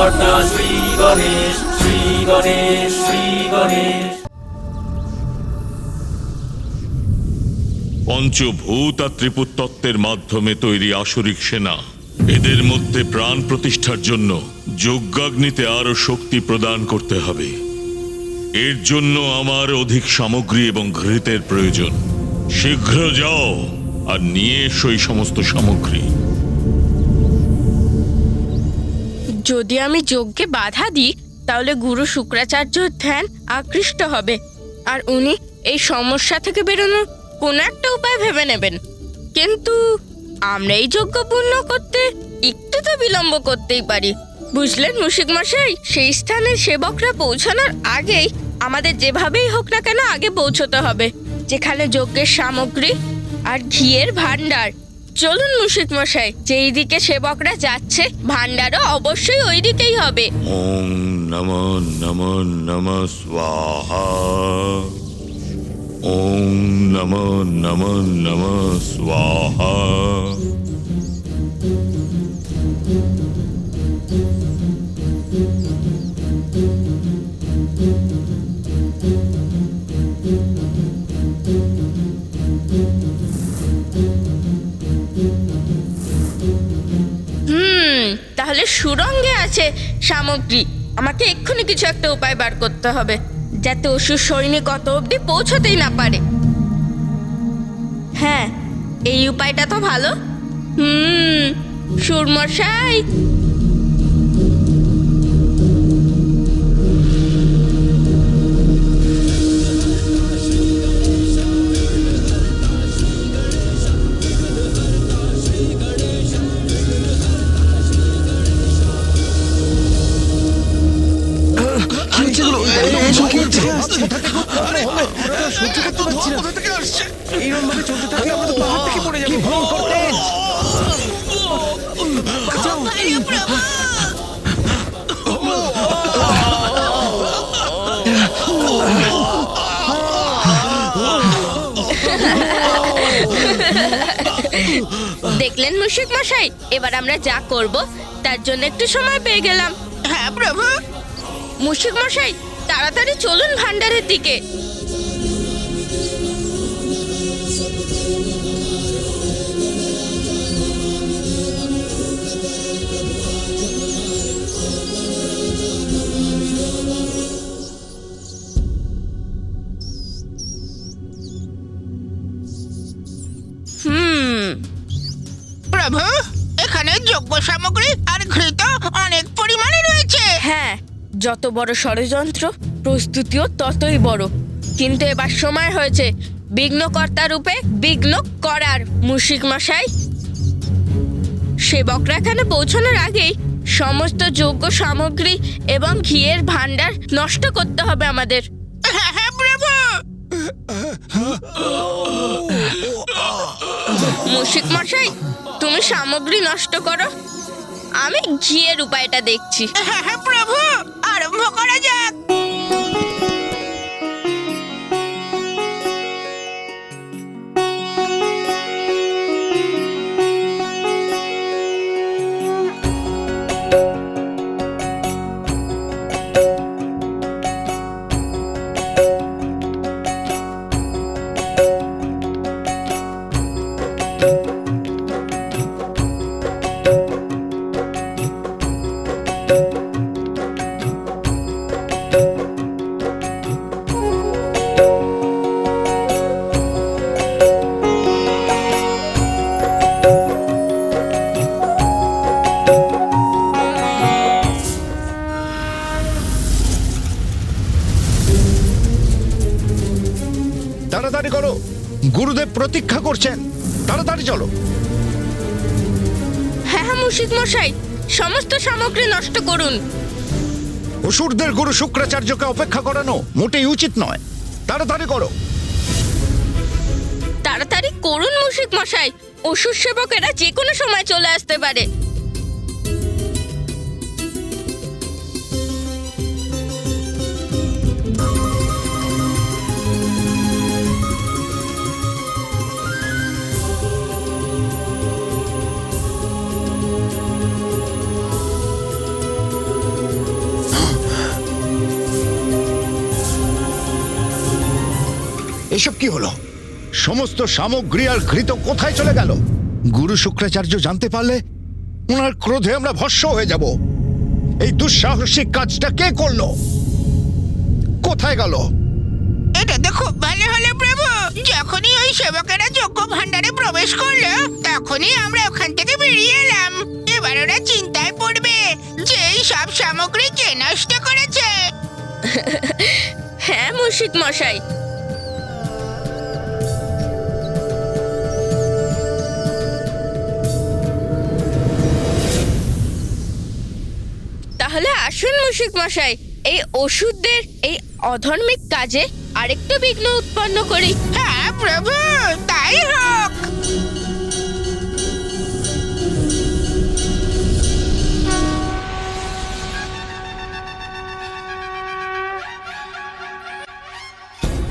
বিঘ্নকর্তা শ্রী গণেশ, শ্রী গণেশ, শ্রী গণেশ। পঞ্চভূত আর ত্রিপুতত্ত্বের মাধ্যমে তৈরি আসরিক সেনা, এদের মধ্যে প্রাণ প্রতিষ্ঠার জন্য যজ্ঞাগ্নিতে আরো শক্তি প্রদান করতে হবে। এর জন্য আমার অধিক সামগ্রী এবং ঘৃতের প্রয়োজন। শীঘ্র যাও আর নিয়ে এসো এই সমস্ত সামগ্রী। যদি আমি যজ্ঞে বাধা দিই তাহলে গুরু শুক্রাচার্যর ধ্যান আকৃষ্ট হবে, আর উনি এই সমস্যা থেকে বেরোনোর কোনো একটা উপায় ভেবে নেবেন। কিন্তু আমরা এই যজ্ঞ পূর্ণ করতে একটু তো বিলম্ব করতেই পারি, বুঝলেন মুশিক মশাই? সেই স্থানের সেবকরা পৌঁছানোর আগেই আমাদের যেভাবেই হোক না কেন আগে পৌঁছতে হবে, যেখানে যজ্ঞের সামগ্রী আর ঘিয়ের ভান্ডার। চলুন মুশিক মশাই, যেই দিকে সেবকরা যাচ্ছে ভান্ডারও অবশ্যই ওই দিকেই হবে। ওং নমঃ নমঃ নমঃ স্বাহা। ওং নমঃ নমঃ নমঃ স্বাহা। তাহলে সুরঙ্গে আছে সামগ্রী। আমাকে এক্ষুনি কিছু একটা উপায় বার করতে হবে, যাতে অসুর সৈনিক অত অব্দি পৌঁছতেই না পারে। হ্যাঁ, এই উপায়টা তো ভালো। সুরমশাই, দেখলেন মুশিক মশাই, এবার আমরা যা করব তার জন্য একটু সময় পেয়ে গেলাম। হ্যাঁ প্রভু। মুশিক মশাই, তাড়াতাড়ি চলুন ভান্ডারের দিকে। প্রভু, এখানে যজ্ঞ সামগ্রী আর ঘৃত অনেক পরিমাণে রয়েছে। হ্যাঁ, যত বড় ষড়যন্ত্র প্রস্তুতিও ততই বড়। কিন্তু এবার সময় হয়েছে বিঘ্নকর্তা রূপে বিঘ্ন করার। মুশিক মশাই, সেবকরা এখানে পৌঁছানোর আগেই সমস্ত যজ্ঞ সামগ্রী এবং ঘিয়ের ভান্ডার নষ্ট করতে হবে আমাদের। হ্যাঁ হ্যাঁ প্রভু। মুশিক মশাই, তুমি সামগ্রী নষ্ট করো, আমি ঘিয়ের উপায়টা দেখছি। হ্যাঁ হ্যাঁ প্রভু, আরম্ভ করা যাক। তাড়াতাড়ি করো, গুরুদেব প্রতীক্ষা করছেন। তাড়াতাড়ি চলো। হ্যাঁ হ্যাঁ মুশিক মশাই, সমস্ত সামগ্রী নষ্ট করুন। অসুরদের গুরু শুক্রাচার্যকে অপেক্ষা করানো মোটেই উচিত নয়। তাড়াতাড়ি করো। তাড়াতাড়ি করুন মুশিক মশাই, অসুর সেবকেরা যে কোনো সময় চলে আসতে পারে। এসব কি হলো? সমস্ত সামগ্রী আর ঘৃত কোথায় চলে গেল? গুরু শুক্রাচার্য জানতে পারলে ওনার ক্রোধে আমরা ভস্ম হয়ে যাব। এই দুঃসাহসিক কাজটা কে করলো? কোথায় গেল? এটা তো খুব ভালো হলো প্রভু। যখনই ওই সেবকেরা যজ্ঞ ভাণ্ডারে প্রবেশ করলো তখনই আমরা ওখান থেকে বেরিয়ে এলাম। এবার ওরা চিন্তায় পড়বে যে এই সব সামগ্রী কে নষ্ট করেছে। হ্যাঁ মুশিক মশাই, তাহলে আসুন মুশিক মশাই, এই ওষুধদের এই অধর্মিক কাজে আরেকটু বিঘ্ন উৎপন্ন করি। হ্যাঁ প্রভু, তাই হোক।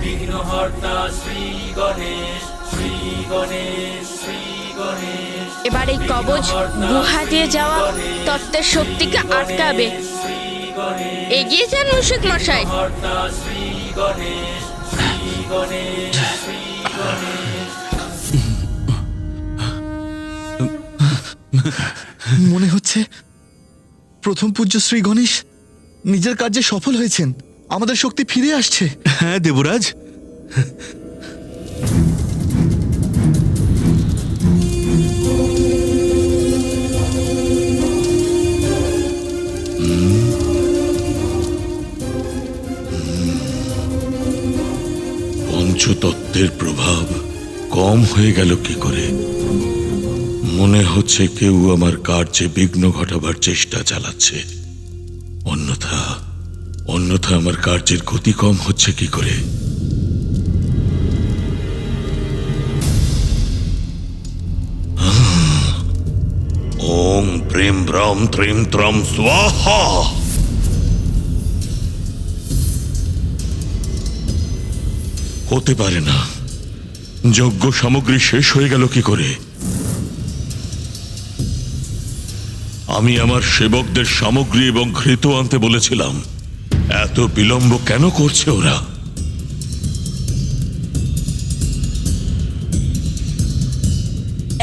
বিঘ্নহর্তা শ্রী গণেশ, শ্রী গণেশ, শ্রী গণেশ। এবার এই কবচ গুহা দিয়ে যাওয়া তত্ত্বের শক্তিকে আটকাবে। শ্রী গণেশ, এগিয়ে যান মুশিক মশাই। হর্তা শ্রী গণেশ, শ্রী গণেশ, শ্রী গণেশ। মনে হচ্ছে প্রথম পূজ্য শ্রী গণেশ নিজের কাজে সফল হয়েছেন। আমাদের শক্তি ফিরে আসছে। হ্যাঁ দেবরাজ, পঞ্চতত্ত্বের প্রভাব কম হয়ে গেল কি করে? মনে হচ্ছে কেউ আমার কার্যে বিঘ্ন ঘটাবার চেষ্টা চালাচ্ছে। অন্যথা আমার কার্যের গতি কম হচ্ছে কি করে? ওম প্রেম ব্রম ত্রিম ত্রম স্বাহা। হতে পারে না, যজ্ঞ সামগ্রী শেষ হয়ে গেল কি করে? আমি আমার সেবকদের সামগ্রী এবং ঘৃত আনতে বলেছিলাম, এত বিলম্ব কেন করছে ওরা?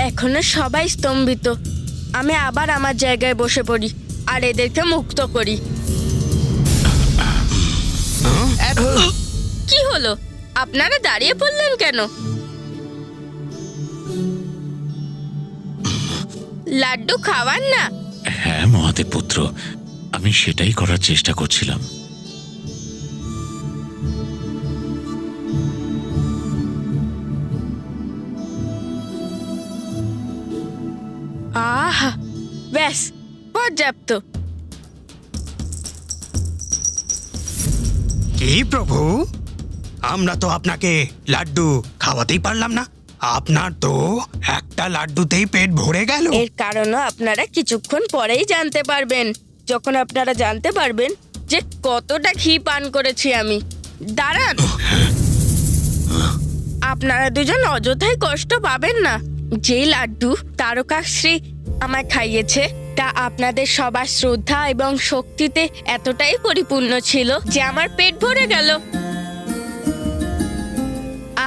এখনো সবাই স্তম্ভিত। আমি আবার আমার জায়গায় বসে পড়ি আর এদেরকে মুক্ত করি। কি হলো, আপনারা দাঁড়িয়ে পড়লেন কেন? লাড্ডু খাওয়ান না? হ্যাঁ মহাদেব পুত্র, আমি সেটাই করার চেষ্টা করছিলাম। আহা, ব্যাস পর্যাপ্ত। কি প্রভু, আমরা তো আপনাকে লাড্ডু খাওয়াতেই পারলাম না। আপনার তো একটা লাড্ডুতেই পেট ভরে গেল। এর কারণও আপনারা কিছুক্ষণ পরেই জানতে পারবেন, যখন আপনারা জানতে পারবেন যে কতটা ঘি পান করেছি আমি। দাঁড়ান, আপনারা দুজন অযথাই কষ্ট পাবেন না। যে লাড্ডু তারকাশ্রী আমায় খাইয়েছে তা আপনাদের সবার শ্রদ্ধা এবং শক্তিতে এতটাই পরিপূর্ণ ছিল যে আমার পেট ভরে গেল।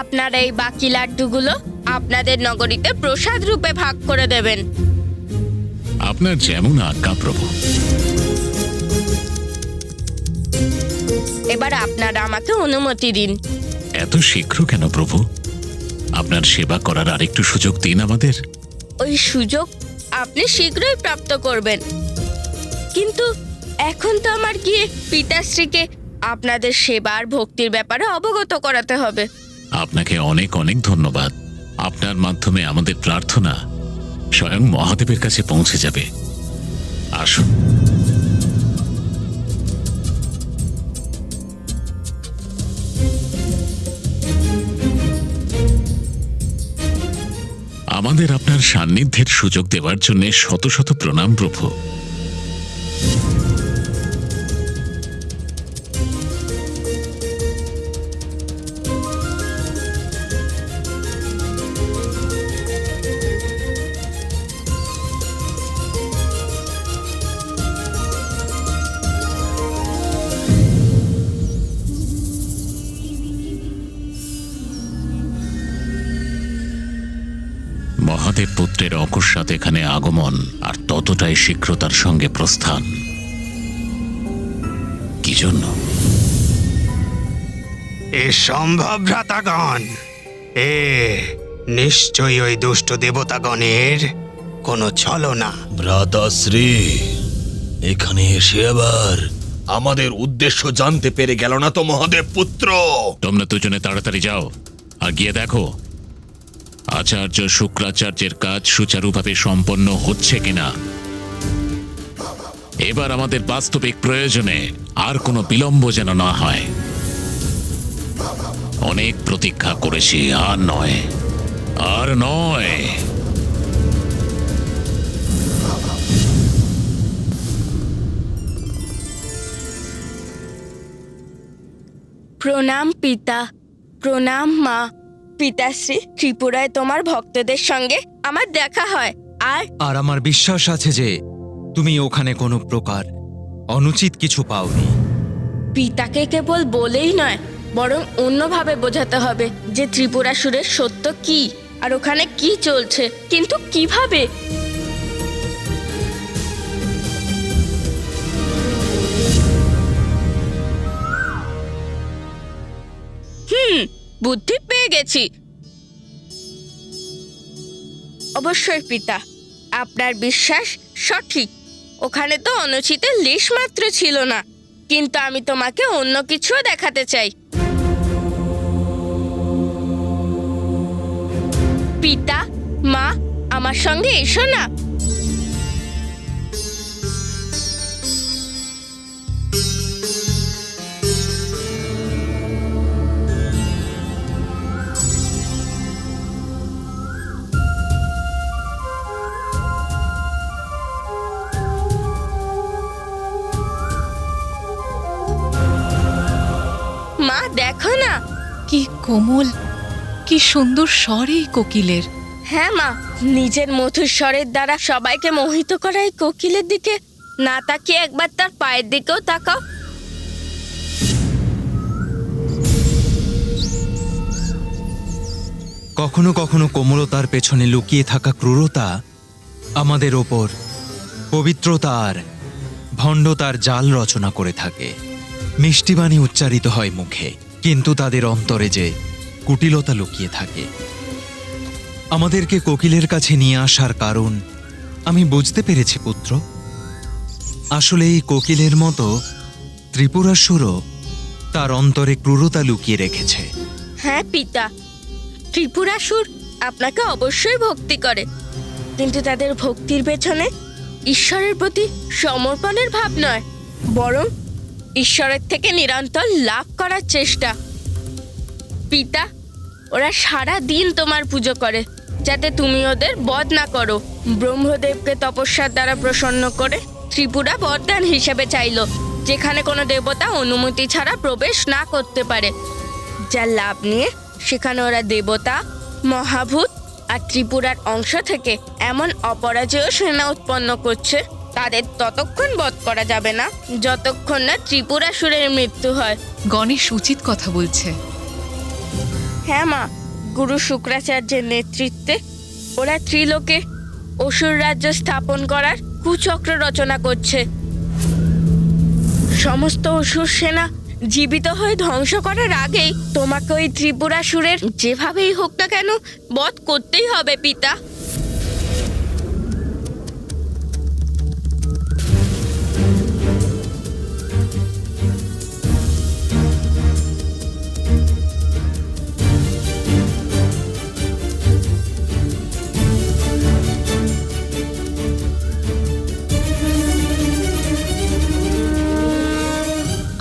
আপনারা এই বাকি লাড্ডুগুলো আপনাদের নগরীতে প্রসাদ রূপে ভাগ করে দেবেন। আপনার যেমন আজ্ঞা প্রভু। এবার আপনারা আমাকে অনুমতি দিন। এত শীঘ্র কেন প্রভু? আপনার সেবা করার আরেকটু সুযোগ দিন আমাদের। ওই সুযোগ আপনি শীঘ্রই প্রাপ্ত করবেন, কিন্তু এখন তো আমার গিয়ে পিতাশ্রীকে আপনাদের সেবা আর ভক্তির ব্যাপারে অবগত করাতে হবে। আপনাকে অনেক অনেক ধন্যবাদ। আপনার মাধ্যমে আমাদের প্রার্থনা স্বয়ং মহাদেবের কাছে পৌঁছে যাবে। আসুন। আমাদের আপনার সান্নিধ্যের সুযোগ দেওয়ার জন্য শত শত প্রণাম প্রভু। মহাদেব পুত্রের অকস্মাৎ এখানে আগমন আর ততটাই শীঘ্রতার সঙ্গে প্রস্থান। কি জন্য? এ সম্ভব ভ্রাতাগণ, এ নিশ্চয়ই ওই দুষ্ট দেবতাগণের কোনো ছলনা। ভ্রাতাশ্রী, এখানে এসে আবার আমাদের উদ্দেশ্য জানতে পেরে গেল না তো মহাদেব পুত্র? তোমরা দুজনে তাড়াতাড়ি যাও আর গিয়ে দেখো আচার্য শুক্রাচার্যের কাজ সুচারুভাবে সম্পন্ন হচ্ছে কিনা। এবার আমাদের বাস্তবিক প্রয়োজনে আর কোনো বিলম্ব যেন না হয়। অনেক প্রতীক্ষা করেছি, আর নয়, আর নয়। প্রণাম পিতা, প্রণাম মা। পিতাশ্রী, ত্রিপুরায় তোমার ভক্তদের সঙ্গে আমার দেখা হয়। আর আমার বিশ্বাস আছে যে তুমি ওখানে কোনো প্রকার অনুচিত কিছু পাওনি। পিতাকে কেবল বলেই নয়, বরং অন্যভাবে বোঝাতে হবে যে ত্রিপুরাসুরের সত্য কি আর ওখানে কি চলছে, কিন্তু কিভাবে। বুদ্ধি পেয়ে গেছি। অবশ্যই পিতা, আপনার বিশ্বাস সঠিক। ওখানে তো অনুচিতের লেশ মাত্র ছিল না, কিন্তু আমি তোমাকে অন্য কিছুও দেখাতে চাই। পিতা, মা, আমার সঙ্গে এসো না। মা, দেখো না। কি কোমল, কি সুন্দর স্বর এই কোকিলের। হ্যাঁ মা, নিজের মধুর স্বরের দ্বারা সবাইকে মোহিত করা এই কোকিলের দিকে না তাকিয়ে একবার তার পায়ের দিকেও তাকাও। কখনো কখনো কোমলতার পেছনে লুকিয়ে থাকা ক্রূরতা আমাদের ওপর পবিত্রতার ভণ্ডতার জাল রচনা করে থাকে। মিষ্টিবাণী উচ্চারিত হয় মুখে, কিন্তু তাদের অন্তরে যে কুটিলতা লুকিয়ে থাকে। আমাদেরকে কোকিলের কাছে নিয়ে আসার কারণ আমি বুঝতে পেরেছি পুত্র। আসলে এই কোকিলের মতো ত্রিপুরাসুরও তার অন্তরে ক্রূরতা লুকিয়ে রেখেছে। হ্যাঁ পিতা, ত্রিপুরাসুর আপনাকে অবশ্যই ভক্তি করে, কিন্তু তাদের ভক্তির পেছনে ঈশ্বরের প্রতি সমর্পণের ভাব নয়, বরং ঈশ্বরের থেকে নিরন্তর লাভ করার চেষ্টা। পিতা, ওরা সারা দিন তোমার পুজো করে যাতে তুমি ওদের বধ না করো। ব্রহ্মদেবকে তপস্যার দ্বারা প্রসন্ন করে ত্রিপুরা বরদান হিসেবে চাইল, যেখানে কোনো দেবতা অনুমতি ছাড়া প্রবেশ না করতে পারে। যার লাভ নিয়ে সেখানে ওরা দেবতা, মহাভূত আর ত্রিপুরার অংশ থেকে এমন অপরাজেয় সেনা উৎপন্ন করছে, তাদের ততক্ষণ বধ করা যাবে না যতক্ষণ না ত্রিপুরাসুরের মৃত্যু হয়। গণেশ উচিত কথা বলছে। হ্যাঁ মা, গুরু শুক্রাচার্যের নেতৃত্বে ওরা ত্রিলোকে অসুর রাজ্য স্থাপন করার কুচক্র রচনা করছে। সমস্ত অসুর সেনা জীবিত হয়ে ধ্বংস করার আগেই তোমাকে ওই ত্রিপুরাসুরের যেভাবেই হোক না কেন বধ করতেই হবে পিতা।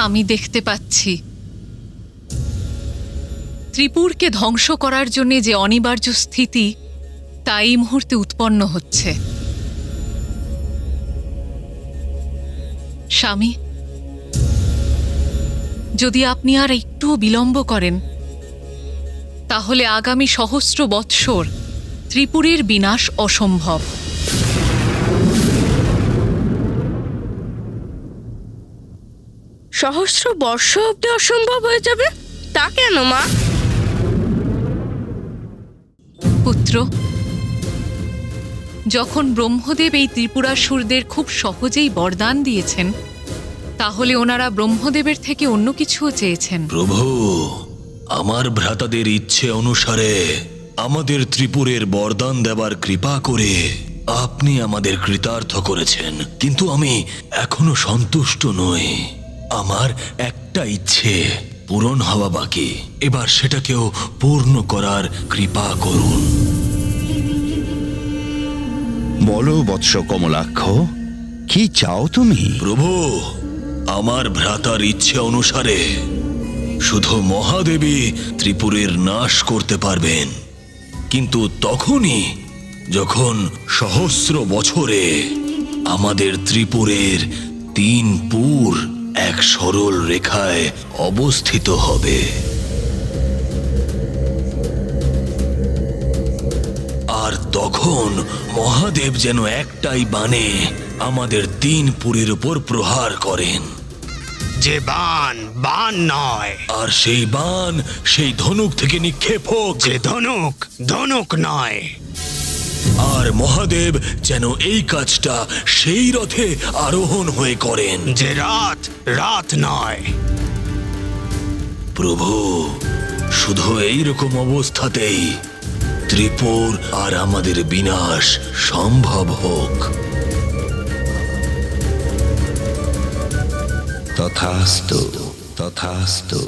আমি দেখতে পাচ্ছি ত্রিপুরকে ধ্বংস করার জন্য যে অনিবার্য স্থিতি তা এই মুহূর্তে উৎপন্ন হচ্ছে। স্বামী, যদি আপনি আর একটুও বিলম্ব করেন তাহলে আগামী সহস্র বৎসর ত্রিপুরের বিনাশ অসম্ভব। সহস্র বর্ষ অব্দি অসম্ভব হয়ে যাবে? তা কেন মা? পুত্র, যখন ব্রহ্মদেব এই ত্রিপুরাসুরদের খুব সহজেই বরদান দিয়েছেন, তাহলে ওনারা ব্রহ্মদেবের থেকে অন্য কিছুও চেয়েছেন। প্রভু, আমার ভ্রাতাদের ইচ্ছে অনুসারে আমাদের ত্রিপুরের বরদান দেবার কৃপা করে আপনি আমাদের কৃতার্থ করেছেন, কিন্তু আমি এখনো সন্তুষ্ট নই। আমার একটা ইচ্ছে পূরণ হওয়া বাকি, এবার সেটাকেও পূর্ণ করার কৃপা করুন। বলো বৎস কমলাক্ষ, কি চাও তুমি? প্রভু, আমার ভ্রাতার ইচ্ছে অনুসারে শুধু মহাদেবী ত্রিপুরের নাশ করতে পারবেন, কিন্তু তখনই যখন সহস্র বছরে আমাদের ত্রিপুরের 3 পুর এক সরল রেখায় অবস্থিত হবে। আর তখন মহাদেব যেন একটাই বাণে আমাদের 3 পুরের উপর প্রহার করেন। যে বান বান নয়, আর সেই বাণ সেই ধনুক থেকে নিক্ষেপ হোক। যে ধনুক ধনুক নয়। আর মহাদেব যেন এই কাজটা সেই রথে আরোহণ হয়ে করেন। যে রাত রাত নয়। প্রভু, শুধু এইরকম অবস্থাতেই ত্রিপুর আর আমাদের বিনাশ সম্ভব হোক। তথাস্তু তথাস্তু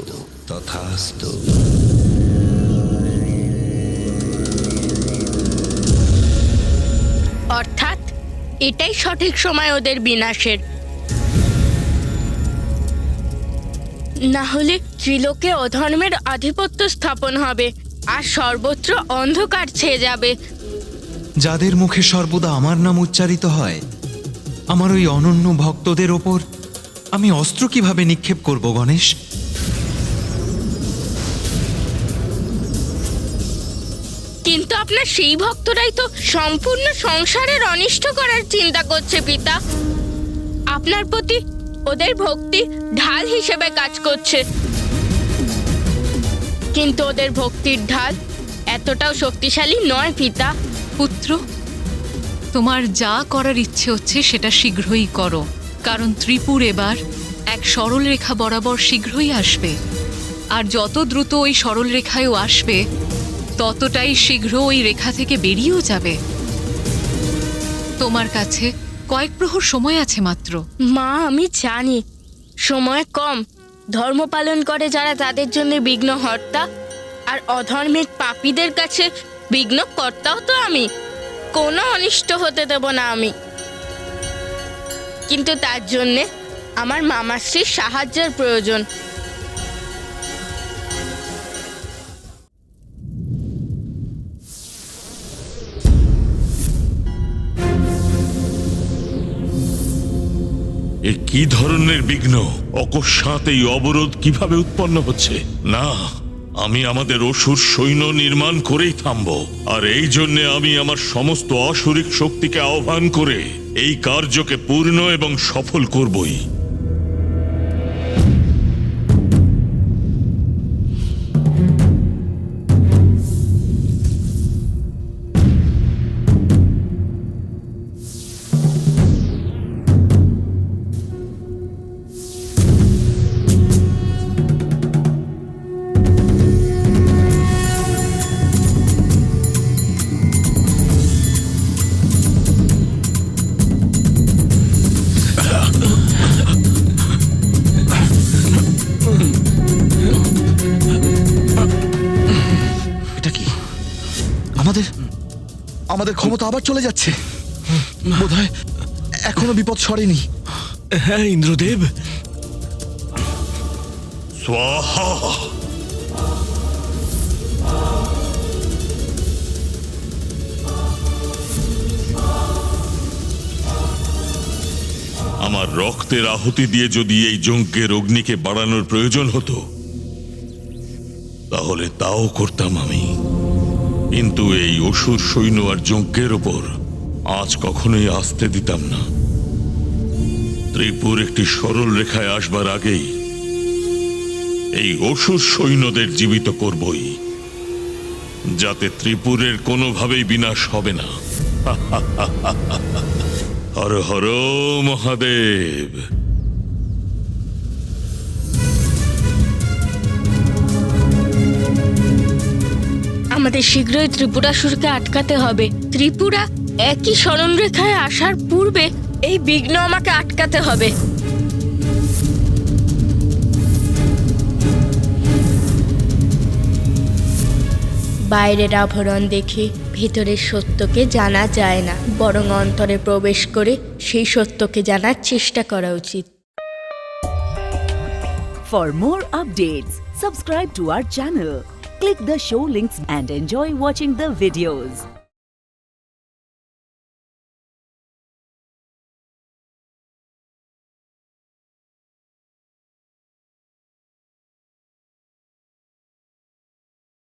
তথাস্তু। অর্থাৎ এটাই সঠিক সময় ওদের বিনাশের। না হলে ত্রিলোকে অধর্মের আধিপত্য স্থাপন হবে আর সর্বত্র অন্ধকার ছেয়ে যাবে। যাদের মুখে সর্বদা আমার নাম উচ্চারিত হয়, আমার ওই অনন্য ভক্তদের ওপর আমি অস্ত্র কিভাবে নিক্ষেপ করব গণেশ? কিন্তু আপনার সেই ভক্তরাই তো সম্পূর্ণ সংসারের অনিষ্ট করার চিন্তা করছে পিতা। আপনার প্রতি ওদের ভক্তি ঢাল হিসেবে কাজ করছে, কিন্তু ওদের ভক্তির ঢাল এতটাও শক্তিশালী নয় পিতা। পুত্র, তোমার যা করার ইচ্ছে হচ্ছে সেটা শীঘ্রই করো, কারণ ত্রিপুর এবার এক সরল রেখা বরাবর শীঘ্রই আসবে। আর যত দ্রুত ওই সরল রেখায়ও আসবে, ততটাই শীঘ্র ওই রেখা থেকে বেরিয়েও যাবে। তোমার কাছে কয়েক প্রহর সময় আছে মাত্র। মা, আমি জানি সময় কম। ধর্ম পালন করে যারা, তাদের জন্য বিঘ্নহর্তা, আর অধর্মের পাপীদের কাছে বিঘ্নকর্তাও তো আমি। কোনো অনিষ্ট হতে দেব না আমি। কিন্তু তার জন্যে আমার মামাশ্রীর সাহায্যের প্রয়োজন। এ কি ধরনের বিঘ্ন? অকস্মাৎ এই অবরোধ কিভাবে উৎপন্ন হচ্ছে? না, আমি আমাদের অসুর সৈন্য নির্মাণ করেই থামব। আর এই জন্য আমি আমার সমস্ত আসুরিক শক্তিকে আহ্বান করে এই কার্যকে পূর্ণ এবং সফল করবই। আমাদের ক্ষমতা আবার চলে যাচ্ছে। বোধহয় এখনো বিপদ সরেনি। হ্যাঁ ইন্দ্রদেব। স্বাহা। আমার রক্তের আহুতি দিয়ে যদি এই যজ্ঞের অগ্নিকে বাড়ানোর প্রয়োজন হতো, তাহলে তাও করতাম আমি। কিন্তু এই অসুর সৈন্য আর যজ্ঞের ওপর আজ কখনোই আসতে দিতাম না। ত্রিপুর একটি সরল রেখায় আসবার আগেই এই অসুর সৈন্যদের জীবিত করবই, যাতে ত্রিপুরের কোনোভাবেই বিনাশ হবে না। হর হর মহাদেব। আমাদের শীঘ্রই ত্রিপুরাসুরকে আটকাতে হবে। ত্রিপুরা একই স্মরণরেখায় আসার পূর্বে এই বিঘ্ন আমাকে আটকাতে হবে। বাইরের আভরণ দেখে ভেতরের সত্যকে জানা যায় না, বরং অন্তরে প্রবেশ করে সেই সত্যকে জানার চেষ্টা করা উচিত। For more updates, subscribe to our channel, click the show links and enjoy watching the videos.